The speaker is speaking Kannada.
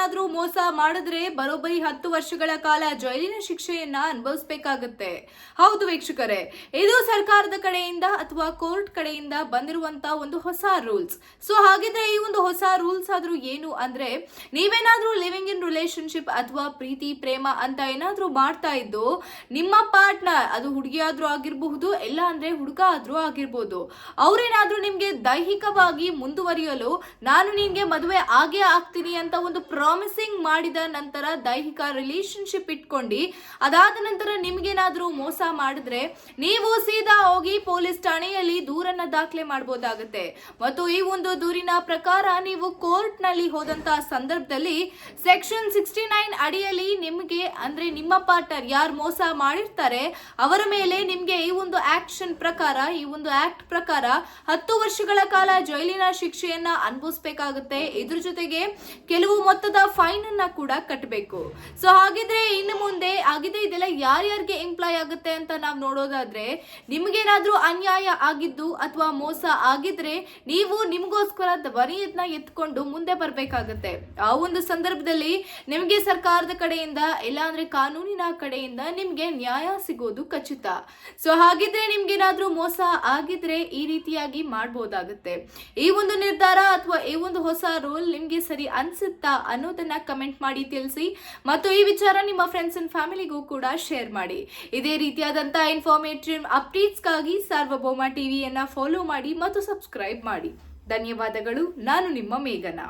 ನೀವೇನಾದ್ರೂ ಮೋಸ ಮಾಡಿದ್ರೆ ಬರೋಬ್ಬರಿ 10 ವರ್ಷಗಳ ಕಾಲ ಜೈಲಿನ ಶಿಕ್ಷೆಯನ್ನ ಅನುಭವಿಸಬೇಕಾಗುತ್ತೆ. ಹೌದು ವೀಕ್ಷಕರೇ, ಇದು ಸರ್ಕಾರದ ಕಡೆಯಿಂದ ಅಥವಾ ಕೋರ್ಟ್ ಕಡೆಯಿಂದ ಬಂದಿರುವಂತ ಒಂದು ಹೊಸ ರೂಲ್ಸ್. ಸೊ ಹಾಗಿದ್ರೆ ಈ ಒಂದು ಹೊಸ ರೂಲ್ಸ್ ಆದ್ರೂ ಏನು ಅಂದ್ರೆ, ನೀವೇನಾದ್ರೂ ಲಿವಿಂಗ್ ಇನ್ ರಿಲೇಶನ್ಶಿಪ್ ಅಥವಾ ಪ್ರೀತಿ ಪ್ರೇಮ ಅಂತ ಏನಾದ್ರೂ ಮಾಡ್ತಾ ಇದ್ದು ನಿಮ್ಮ ಪಾರ್ಟ್ನರ್, ಅದು ಹುಡುಗಿಯಾದ್ರೂ ಆಗಿರಬಹುದು ಇಲ್ಲ ಅಂದ್ರೆ ಹುಡುಗ ಆದ್ರೂ ಆಗಿರ್ಬೋದು, ಅವ್ರೇನಾದ್ರೂ ನಿಮ್ಗೆ ದೈಹಿಕವಾಗಿ ಮುಂದುವರಿಯಲು ನಾನು ನಿನ್ಗೆ ಮದುವೆ ಆಗೇ ಆಗ್ತೀನಿ ಅಂತ ಒಂದು ಪ್ರಾಮಿಸಿಂಗ್ ಮಾಡಿದ ನಂತರ ದೈಹಿಕ ರಿಲೇಶನ್ಶಿಪ್ ಇಟ್ಕೊಂಡು ಅದಾದ ನಂತರ ನಿಮ್ಗೇನಾದ್ರೂ ಮೋಸ ಮಾಡಿದ್ರೆ ನೀವು ಸೀದಾ ಹೋಗಿ ಪೊಲೀಸ್ ಠಾಣೆಯಲ್ಲಿ ದೂರನ್ನ ದಾಖಲೆ ಮಾಡಬಹುದಾಗುತ್ತೆ. ಮತ್ತು ಈ ಒಂದು ದೂರಿನ ಪ್ರಕಾರ ನೀವು ಕೋರ್ಟ್ ನಲ್ಲಿ ಹೋದಂತಹ ಸಂದರ್ಭದಲ್ಲಿ ಸೆಕ್ಷನ್ 69 ಅಡಿಯಲ್ಲಿ ನಿಮಗೆ ಅಂದ್ರೆ ನಿಮ್ಮ ಪಾರ್ಟ್ನರ್ ಯಾರು ಮೋಸ ಮಾಡಿರ್ತಾರೆ ಅವರ ಮೇಲೆ ನಿಮ್ಗೆ ಈ ಒಂದು ಆಕ್ಷನ್ ಪ್ರಕಾರ, ಈ ಒಂದು ಆಕ್ಟ್ ಪ್ರಕಾರ 10 ವರ್ಷಗಳ ಕಾಲ ಜೈಲಿನ ಶಿಕ್ಷೆಯನ್ನ ಅನುಭವಿಸಬೇಕಾಗುತ್ತೆ. ಇದ್ರ ಜೊತೆಗೆ ಕೆಲವು ಮೊತ್ತದ ಫೈನ್ ಅನ್ನ ಕೂಡ ಕಟ್ಟಬೇಕು. ಸೊ ಹಾಗಿದ್ರೆ ಇನ್ನು ಮುಂದೆ ಆಗಿದೆ ಇದೆಲ್ಲ ಯಾರ್ಯಾರಿಗೆ ಎಂಪ್ಲಾಯ್ ಆಗುತ್ತೆ ಅಂತ ನಾವು ನೋಡೋದಾದ್ರೆ, ನಿಮ್ಗೇನಾದ್ರೂ ಅನ್ಯಾಯ ಆಗಿದ್ದು ಅಥವಾ ಮೋಸ ಆಗಿದ್ರೆ ನೀವು ನಿಮಗೋಸ್ಕರ ಧ್ವನಿಯನ್ನ ಎತ್ಕೊಂಡು ಮುಂದೆ ಬರ್ಬೇಕಾಗತ್ತೆ. ಆ ಒಂದು ಸಂದರ್ಭದಲ್ಲಿ ನಿಮಗೆ ಸರ್ಕಾರದ ಕಡೆಯಿಂದ ಇಲ್ಲ ಅಂದ್ರೆ ಕಾನೂನಿನ ಕಡೆಯಿಂದ ನಿಮ್ಗೆ ನ್ಯಾಯ ಸಿಗೋದು ಖಚಿತ. ಸೊ ಹಾಗಿದ್ರೆ ನಿಮ್ಗೇನಾದ್ರೂ ಮೋಸ ಆಗಿದ್ರೆ ಈ ರೀತಿಯಾಗಿ ಮಾಡಬಹುದಾಗುತ್ತೆ. ಈ ಒಂದು ನಿರ್ಧಾರ ಅಥವಾ ಈ ಒಂದು ಹೊಸ ರೂಲ್ ನಿಮ್ಗೆ ಸರಿ ಅನ್ಸುತ್ತಾ ಅನ್ನೋದನ್ನ ಕಮೆಂಟ್ ಮಾಡಿ ತಿಳಿಸಿ. ಮತ್ತು ಈ ವಿಚಾರ ನಿಮ್ಮ ಫ್ರೆಂಡ್ಸ್ ಅಂಡ್ ಫ್ಯಾಮಿಲಿಗೂ ಕೂಡ ಶೇರ್ ಮಾಡಿ. ಇದೇ ರೀತಿಯಾದಂತಹ ಇನ್ಫಾರ್ಮೇಟಿವ್ ಅಪ್ಡೇಟ್ಸ್ಗಾಗಿ ಸಾರ್ವಭೌಮ ಟಿವಿಯನ್ನ ಫಾಲೋ ಮಾಡಿ ಮತ್ತು ಸಬ್ಸ್ಕ್ರೈಬ್ ಮಾಡಿ. ಧನ್ಯವಾದಗಳು. ನಾನು ನಿಮ್ಮ ಮೇಘನಾ.